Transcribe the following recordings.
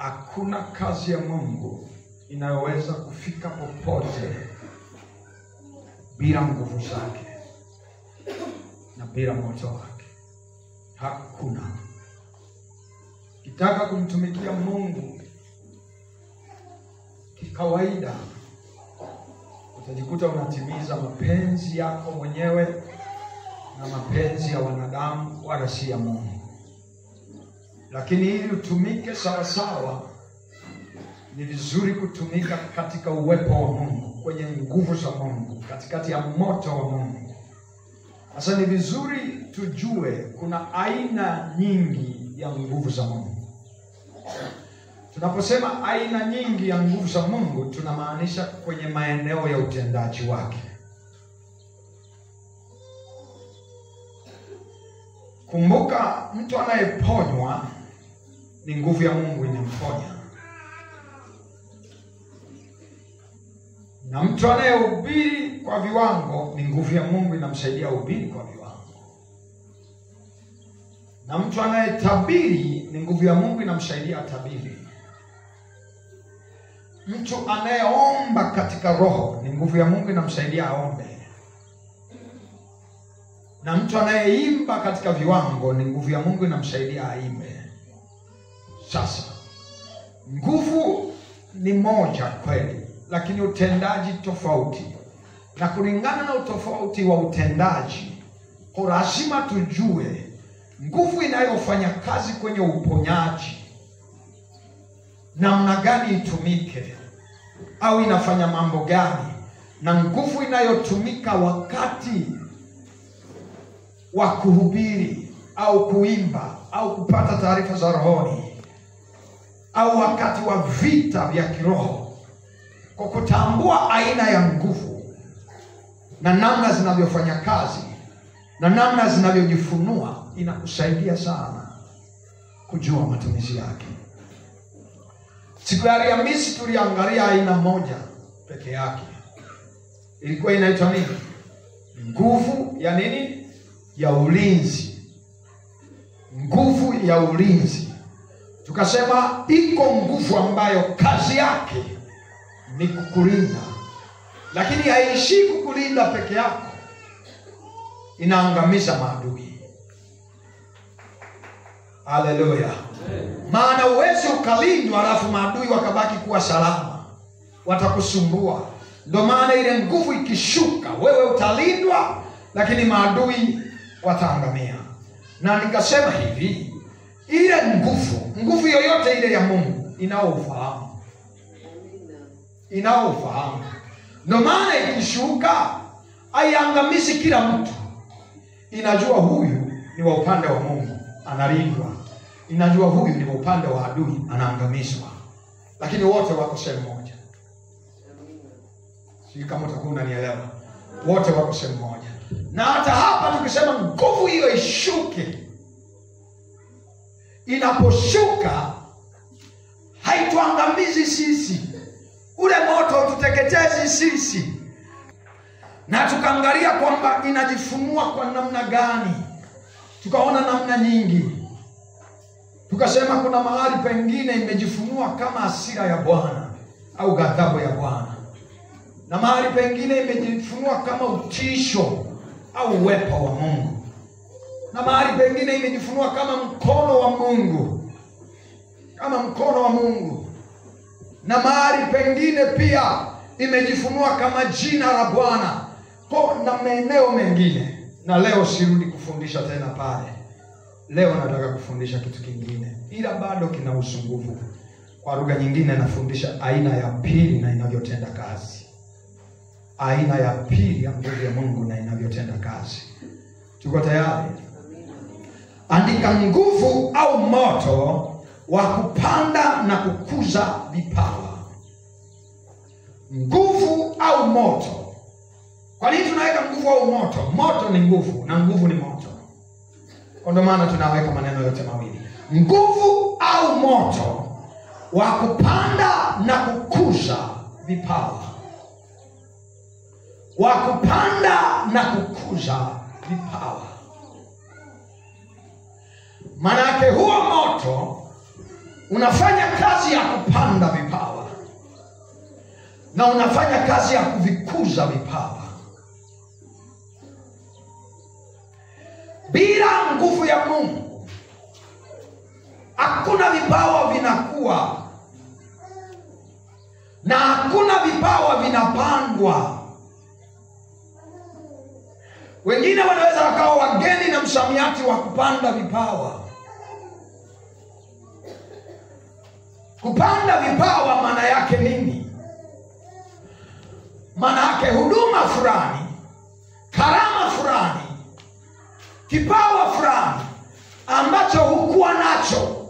hakuna kazi ya Mungu inayoweza kufika popote bila nguvu zake na bila moto wake. Hakuna. Ukitaka kumtumikia Mungu kikawaida, utajikuta unatimiza mapenzi yako mwenyewe na mapenzi ya wanadamu, wala si ya Mungu. Lakini ili utumike sawa sawa, ni vizuri kutumika katika uwepo wa Mungu, kwenye nguvu za Mungu, katikati ya moto wa Mungu. Sasa ni vizuri tujue kuna aina nyingi ya nguvu za Mungu. Tunaposema aina nyingi ya nguvu za Mungu, tunamaanisha kwenye maeneo ya utendaji wake. Kumbuka, mtu anayeponywa ni nguvu ya Mungu inamponya. Na mtu anayehubiri kwa viwango ni nguvu ya Mungu inamsaidia uhubiri kwa viwango. Na mtu anayetabiri ni nguvu ya Mungu inamsaidia atabiri. Mtu anayeomba katika roho ni nguvu ya Mungu inamsaidia aombe. Na mtu anayeimba katika viwango ni nguvu ya Mungu inamsaidia aimbe. Sasa nguvu ni moja kweli, lakini utendaji tofauti. Na kulingana na utofauti wa utendaji, kwa lazima tujue nguvu inayofanya kazi kwenye uponyaji namna gani itumike, au inafanya mambo gani, na nguvu inayotumika wakati wa kuhubiri au kuimba au kupata taarifa za rohoni, au wakati wa vita vya kiroho. Kwa kutambua aina ya nguvu na namna zinavyofanya kazi na namna zinavyojifunua, inakusaidia sana kujua matumizi yake. Siku ya Alhamisi tuliangalia aina moja peke yake. Ilikuwa inaitwa nini? Nguvu ya nini? Ya ulinzi. Nguvu ya ulinzi. Tukasema iko nguvu ambayo kazi yake ni kukulinda, lakini haishi kukulinda peke yako, inaangamiza maadui. Haleluya. Maana uwezi ukalindwa alafu maadui wakabaki kuwa salama, watakusumbua. Ndio maana ile nguvu ikishuka, wewe utalindwa, lakini maadui wataangamia. Na nikasema hivi, ile nguvu yoyote ile ya Mungu inaofahamu. Ndio maana ikishuka haiangamizi kila mtu. Inajua huyu ni wa upande wa Mungu, analindwa. Inajua huyu ni wa upande wa adui, anaangamizwa. Lakini wote wako sehemu moja. Sisi kama utakuwa unanielewa, wote wako sehemu moja. Na hata hapa tukisema nguvu hiyo ishuke, inaposhuka haituangamizi sisi. Ule moto tuteketezi sisi. Na tukaangalia kwamba inajifunua kwa namna gani. Tukaona namna nyingi. Tukasema kuna mahali pengine imejifunua kama hasira ya Bwana au ghadhabu ya Bwana. Na mahali pengine imejifunua kama utisho au uwepo wa Mungu. Na mahali pengine imejifunua kama mkono wa Mungu. Na mahali pengine pia imejifunua kama jina la Bwana. Na maeneo mengine. Na leo sirudi kufundisha tena pale. Leo nataka kufundisha kitu kingine, ila bado kina usungufu. Kwa lugha nyingine nafundisha aina ya pili na inavyotenda kazi. Aina ya pili ya nguvu ya Mungu na inavyotenda kazi. Tuko tayari? Andika nguvu au moto wa kupanda na kukuza vipawa. Nguvu au moto. Kwa nini tunaweka nguvu au moto? Moto ni nguvu na nguvu ni moto. Ndio maana tunaweka maneno yote mawili. Nguvu au moto wa kupanda na kukuza vipawa. Wa kupanda na kukuza vipawa. Maana yake huo moto unafanya kazi ya kupanda vipawa na unafanya kazi ya kuvikuza vipawa. Bila nguvu ya Mungu hakuna vipawa vinakuwa, na hakuna vipawa vinapandwa. Wengine wanaweza wakawa wageni na msamiati wa kupanda vipawa. Kupanda vipawa maana yake nini? Maana yake huduma fulani, karama fulani, kipawa fulani ambacho hukuwa nacho,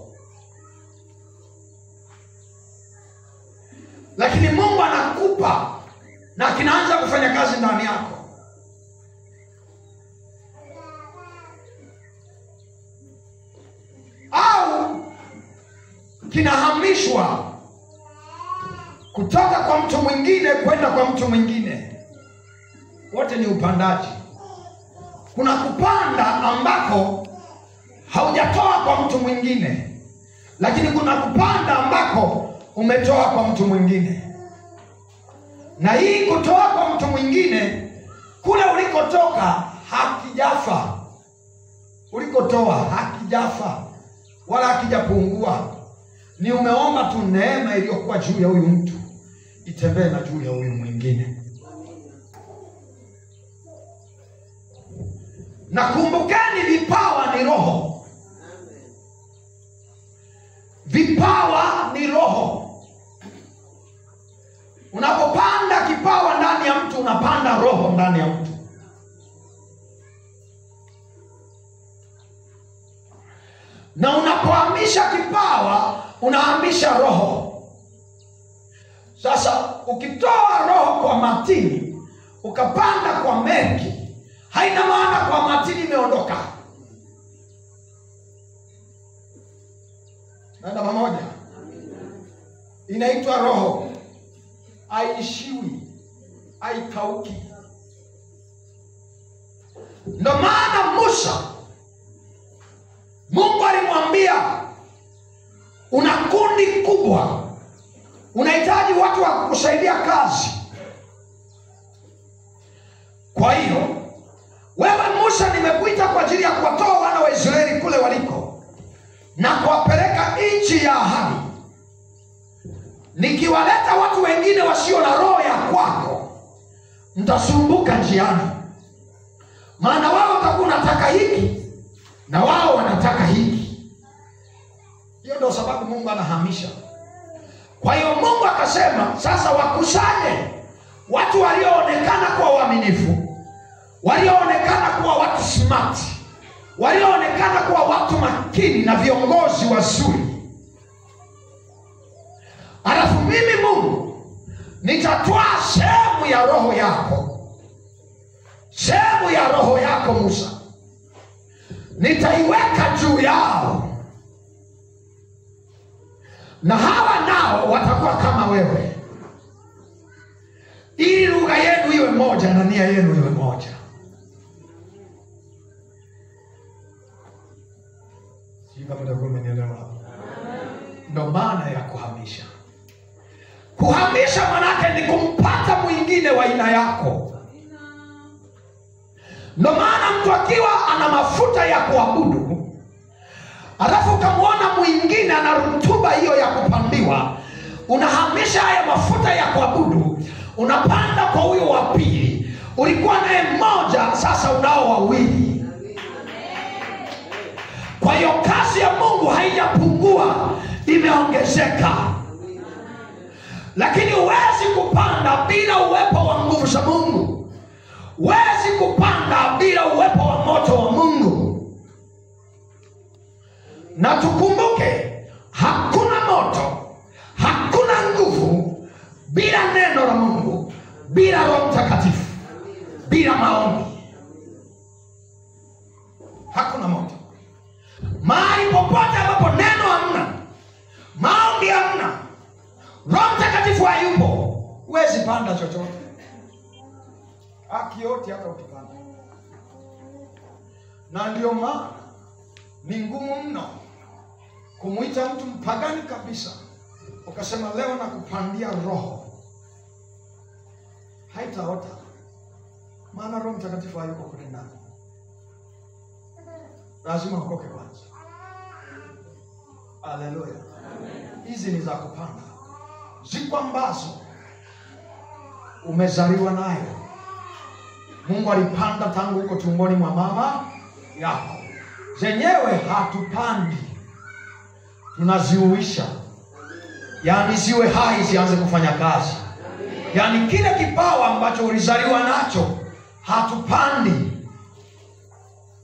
lakini Mungu anakupa na kinaanza kufanya kazi ndani yako. Au kinahamishwa kutoka kwa mtu mwingine kwenda kwa mtu mwingine. Wote ni upandaji. Kuna kupanda ambako haujatoa kwa mtu mwingine, lakini kuna kupanda ambako umetoa kwa mtu mwingine. Na hii kutoa kwa mtu mwingine, kule ulikotoka hakijafa. Ulikotoa hakijafa wala hakijapungua. Ni umeomba tu neema iliyokuwa juu ya huyu mtu itembee na juu ya huyu mwingine. Na kumbukeni, vipawa ni roho. Vipawa ni roho. Unapopanda kipawa ndani ya mtu, unapanda roho ndani ya mtu. Na unapohamisha kipawa, unahamisha roho. Sasa ukitoa roho kwa Martini ukapanda kwa Mengi, haina maana kwa Martini imeondoka. Nenda pamoja. Inaitwa roho. Haishiwi, haikauki. Ndio maana Musa, Mungu alimwambia, una kundi kubwa, unahitaji watu wa kukusaidia kazi. Kwa hiyo wewe Musa, nimekuita kwa ajili ya kuwatoa wana wa Israeli kule waliko na kuwapeleka nchi ya ahadi. Nikiwaleta watu wengine wasio na roho ya kwako, mtasumbuka njiani. Maana wao watakuwa wanataka hiki na wao wanataka hiki. Hiyo ndio sababu Mungu anahamisha. Kwa hiyo Mungu akasema, sasa wakusanye watu walioonekana kuwa waaminifu, walioonekana kuwa watu smart, walioonekana kuwa watu makini na viongozi wazuri. Alafu mimi Mungu nitatoa sehemu ya roho yako, sehemu ya roho yako Musa, nitaiweka juu yao, na hawa nao watakuwa kama wewe, ili lugha yenu iwe moja na nia yenu iwe moja. Sika mtakuwa mmenielewa? Ndio maana ya kuhamisha. Kuhamisha manake ni kumpata mwingine wa aina yako. Ndio maana mtu akiwa ana mafuta ya kuabudu, alafu ukamwona mwingine ana rutuba hiyo ya kupandiwa, unahamisha haya mafuta ya kuabudu, unapanda kwa huyo wa pili. Ulikuwa naye mmoja, sasa unao wawili. Kwa hiyo kazi ya Mungu haijapungua, imeongezeka. Lakini huwezi kupanda bila uwepo wa nguvu za Mungu. Huwezi kupanda bila uwepo wa moto wa Mungu. Na tukumbuke, hakuna moto, hakuna nguvu bila neno la Mungu, bila Roho Mtakatifu, bila maombi. Hakuna moto. Mahali popote ambapo neno hamna, maombi hamna, Roho Mtakatifu hayupo, huwezi panda chochote. Haki yote hata ukipanda. Na ndio maana ni ngumu mno kumuita mtu mpagani kabisa, ukasema leo nakupandia roho, haitaota, maana Roho Mtakatifu hayuko kule ndani. Lazima ukoke kwanza. Haleluya. Hizi ni za kupanda. Ziko ambazo umezaliwa nayo. Mungu alipanda tangu uko tumboni mwa mama yako. Zenyewe hatupandi, tunaziuisha. Yaani ziwe hai, zianze kufanya kazi. Yaani kile kipawa ambacho ulizaliwa nacho hatupandi.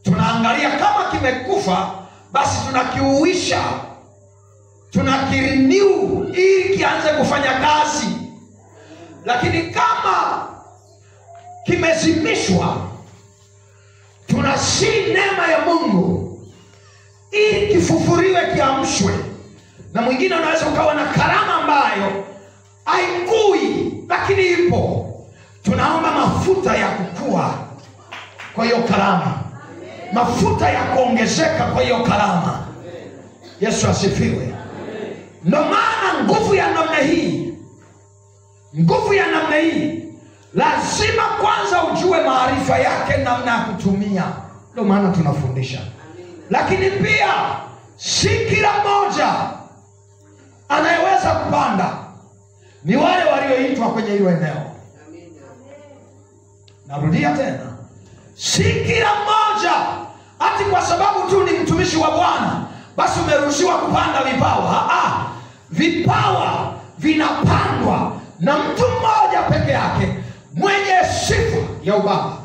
Tunaangalia kama kimekufa, basi tunakiuisha, tunakirenew ili kianze kufanya kazi. Lakini kama kimezimishwa, tunasi neema ya Mungu ili kifufuriwe, kiamshwe. Na mwingine unaweza ukawa na karama ambayo haikui lakini ipo. Tunaomba mafuta ya kukua kwa hiyo karama, mafuta ya kuongezeka kwa hiyo karama. Yesu asifiwe. Ndio maana nguvu ya namna hii, lazima kwanza ujue maarifa yake, namna ya kutumia. Ndio maana tunafundisha. Lakini pia si kila mmoja anayeweza kupanda, ni wale walioitwa kwenye hilo eneo. Narudia tena, si kila mmoja ati kwa sababu tu ni mtumishi wa Bwana basi umeruhusiwa kupanda vipawa. Vipawa vinapandwa na mtu mmoja peke yake mwenye sifa ya ubaba,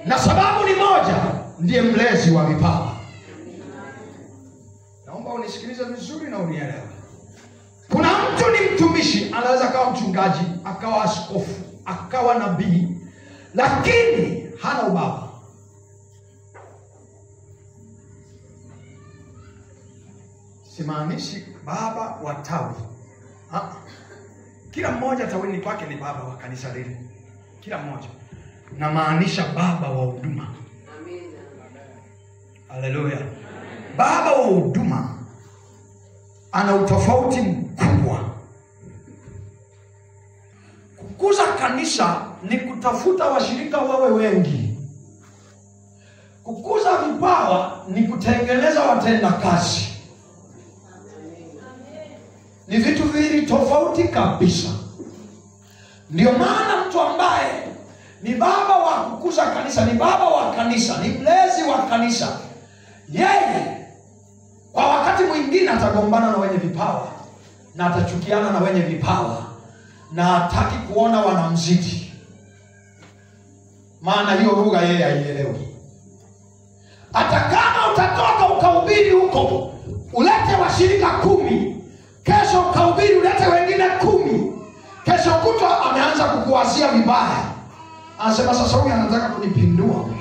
na sababu ni moja, ndiye mlezi wa vipawa. Naomba unisikilize vizuri na unielewe. Kuna mtu ni mtumishi, anaweza akawa mchungaji, akawa askofu, akawa nabii, lakini hana ubaba. Simaanishi baba wa tawi. Kila mmoja tawini kwake ni baba wa kanisa lile. Kila mmoja. Na maanisha baba wa huduma. Amina. Haleluya. Baba wa huduma ana utofauti mkubwa. Kukuza kanisa ni kutafuta washirika wawe wengi. Kukuza vipawa ni kutengeneza watenda kazi. Ni vitu viwili tofauti kabisa. Ndio maana mtu ambaye ni baba wa kukuza kanisa, ni baba wa kanisa, ni mlezi wa kanisa, yeye kwa wakati mwingine atagombana na wenye vipawa, na atachukiana na wenye vipawa, na hataki kuona wanamzidi, maana hiyo lugha yeye haielewi. Hata kama utatoka ukahubiri huko, ulete washirika 10, kesho ukahubiri ulete wengine 10, kesho kutwa ameanza kukuwazia vibaya. Anasema sasa huyu anataka kunipindua huyu.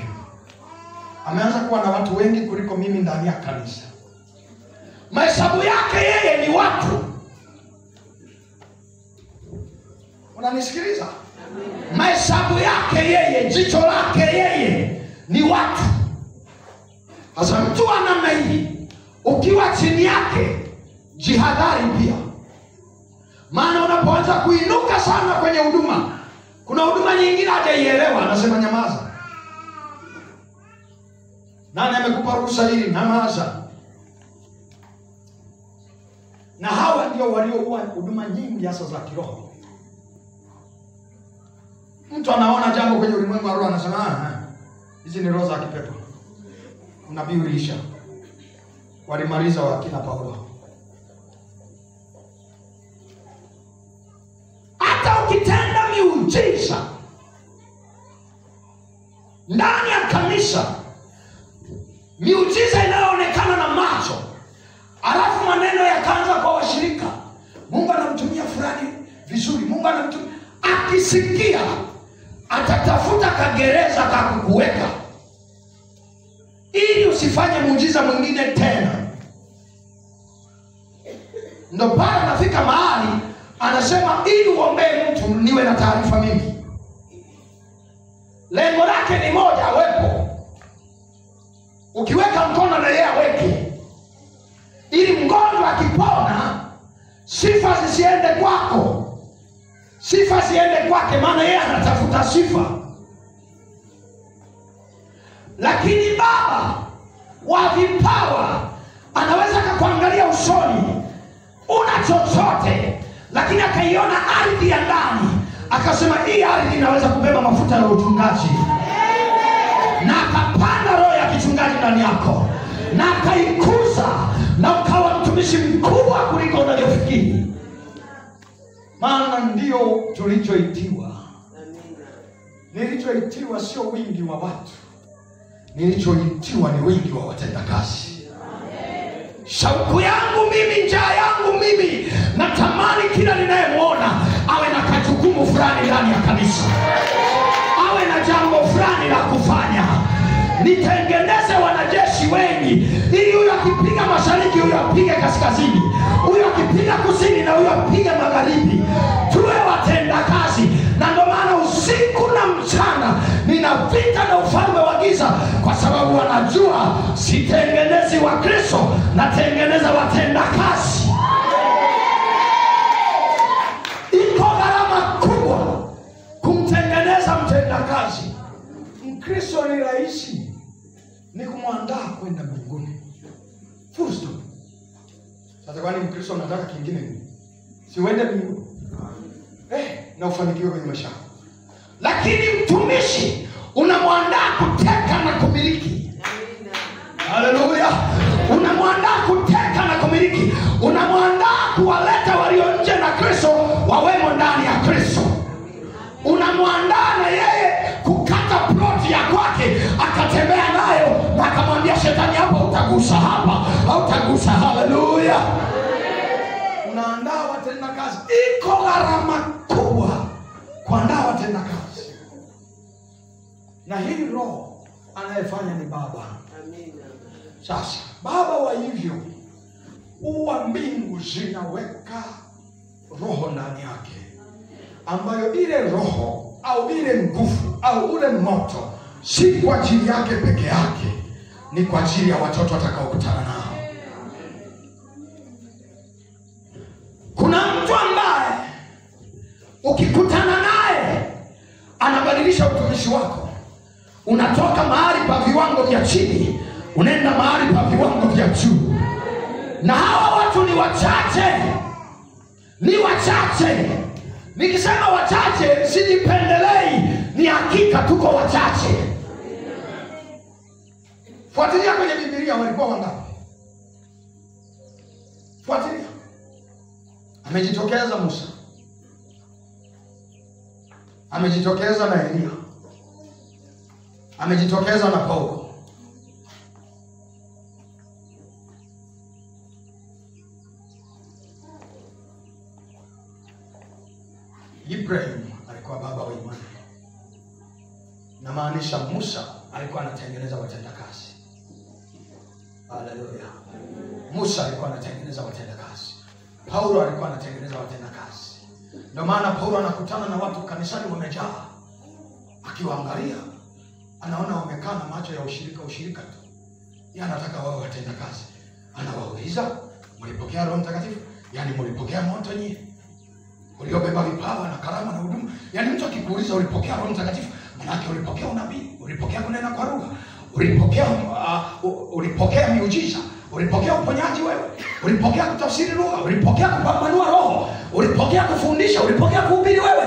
Ameanza kuwa na watu wengi kuliko mimi ndani ya kanisa. Mahesabu yake yeye ni watu. Unanisikiliza? Mahesabu yake yeye, jicho lake yeye ni watu. Sasa mtu wa namna hii, ukiwa chini yake, jihadhari pia. Maana unapoanza kuinuka sana kwenye huduma, kuna huduma nyingine hajaielewa, anasema nyamaza. Nani amekupa ruhusa hili? Nyamaza. Na hawa ndio walioua huduma nyingi hasa za kiroho. Mtu anaona jambo kwenye ulimwengu wa roho, anasema hizi ni roho za kipepo. Unabii uliisha. Walimaliza wakina Paulo. Hata ukitenda miujiza ndani ya kanisa, miujiza inayoonekana na macho, alafu maneno yakaanza kwa washirika, Mungu anamtumia fulani vizuri, Mungu anamtumia, akisikia atatafuta kagereza kakukuweka ili usifanye muujiza mwingine tena. Ndio pale nafika mahali anasema ili uombee mtu niwe na taarifa mimi. Lengo lake ni moja, awepo. Ukiweka mkono na yeye aweke. sifa zisiende kwako, sifa ziende kwake, maana yeye anatafuta sifa. Lakini baba wa vipawa anaweza kukuangalia usoni, una chochote, lakini akaiona ardhi ya ndani, akasema hii ardhi inaweza kubeba mafuta ya uchungaji, na akapanda roho ya kichungaji ndani yako, na akaikuza, na ukawa mtumishi mkubwa kuliko unavyofikiri. Maana ndio tulichoitiwa. Nilichoitiwa sio wingi wa watu, nilichoitiwa ni wingi wa watendakazi. Shauku yangu mimi, njaa yangu mimi, natamani kila ninayemwona awe na kajukumu fulani ndani ya kanisa, awe na jambo fulani la kufanya. Nitengeneze wanajeshi wengi, ili huyo akipiga mashariki, huyo apige kaskazini, huyo akipiga kusini, na huyo apige magharibi. Tuwe watendakazi. Na ndio maana usiku na mchana nina vita na ufalme wa giza, kwa sababu wanajua sitengenezi wa Kristo, natengeneza watendakazi. Iko gharama kubwa kumtengeneza mtendakazi. Mkristo ni rahisi, ni kumwandaa kwenda mbinguni. Full stop. Sasa kwani Mkristo anataka kingine nini? Si uende mbinguni? Na ufanikiwe kwenye maisha. Lakini mtumishi unamwandaa kuteka na kumiliki. Haleluya. Unamwandaa kuteka na kumiliki. Unamwandaa kuwaleta walio nje na Kristo wawemo ndani ya Kristo. Unamwandaa na yeye kukata ploti ya kwake, akatembea nayo, na akamwambia shetani, hapa utagusa, hapa hautagusa. Haleluya. Unaandaa watendakazi. Iko gharama kubwa kuandaa watendakazi. Na hili roho anayefanya ni Baba. Amina. Sasa Baba wa hivyo, uwa mbingu zinaweka roho ndani yake, ambayo ile roho au ile nguvu au ule moto si kwa ajili yake peke yake, ni kwa ajili ya watoto watakaokutana nao. Kuna mtu ambaye ukikutana naye anabadilisha utumishi wako. Unatoka mahali pa viwango vya chini, unaenda mahali pa viwango vya juu. Na hawa watu ni wachache. Ni wachache. Nikisema wachache sijipendelei, ni hakika tuko wachache. Fuatilia kwenye Biblia, walikuwa wangapi? Fuatilia. Amejitokeza Musa, amejitokeza na Elia, amejitokeza na Paulo. Ibrahim alikuwa baba wa imani. Na maanisha Musa alikuwa anatengeneza watendakazi. Haleluya. Musa alikuwa anatengeneza watendakazi. Paulo alikuwa anatengeneza watendakazi. Ndio maana Paulo anakutana na watu kanisani wamejaa, akiwaangalia anaona wamekaa na macho ya ushirika tu. Yeye anataka wao watendakazi. Anawauliza, mlipokea Roho Mtakatifu? Yaani mlipokea moto nyinyi? Uliobeba vipawa na karama na huduma? Yaani mtu akikuuliza ulipokea Roho Mtakatifu, maana yake ulipokea unabii, ulipokea kunena kwa lugha, ulipokea miujiza, ulipokea uponyaji wewe, ulipokea kutafsiri lugha, ulipokea kupambanua roho, ulipokea kufundisha, ulipokea kuhubiri wewe.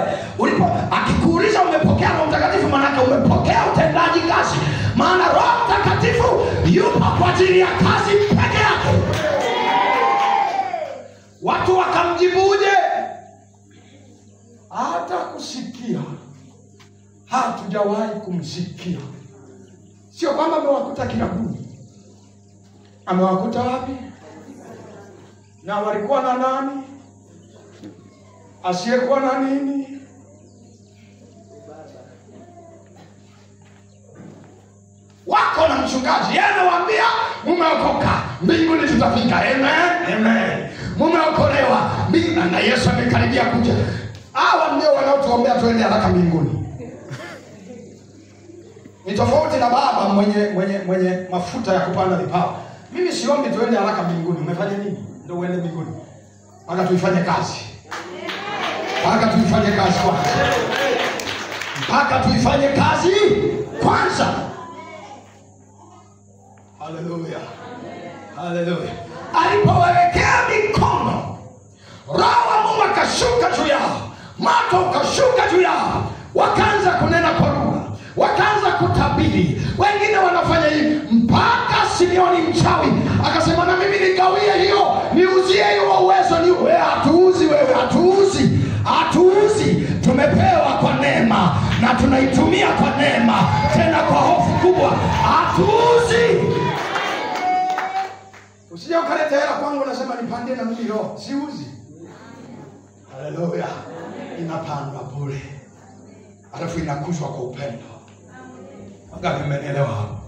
Akikuuliza umepokea Roho Mtakatifu, maana yake umepokea utendaji kazi. Maana Roho Mtakatifu yupo kwa ajili ya kazi peke yake. Watu wakamjibuje? Hata kusikia hatujawahi kumsikia. Sio kwamba amewakuta kilabuni. Amewakuta wapi? Na walikuwa na nani? Asiyekuwa na nini? Wako na mchungaji, yeye anawaambia mumeokoka, mbinguni tutafika. Amen, amen. Mumeokolewa, na Yesu amekaribia kuja. Hawa ndio wanaotuombea tuende haraka mbinguni. Ni tofauti na baba mwenye mafuta ya kupanda vipawa. Mimi siombi tuende haraka mbinguni. Umefanya nini ndio uende mbinguni? mpaka tuifanye kazi. Mpaka tuifanye kazi kwanza. Mpaka tuifanye kazi kwanza. Haleluya. Haleluya. Alipowawekea mikono, Roho wa Mungu akashuka juu yao, moto ukashuka juu yao, wakaanza kunena kwa lugha, wakaanza kutabiri. Wengine wanafanya hivi mpaka Simeoni mchawi akasema, na mimi nigawie hiyo, niuzie hiyo uwezo. Ni wewe hatuuzi, wewe hatuuzi. Hatuuzi, tumepewa kwa neema na tunaitumia kwa neema, tena kwa hofu kubwa. Hatuuzi. Usije ukaleta hela kwangu nasema nipandie na mimi roho. Siuzi. Haleluya. Inapandwa bure, alafu inakuzwa kwa upendo. Wangapi mmenielewa?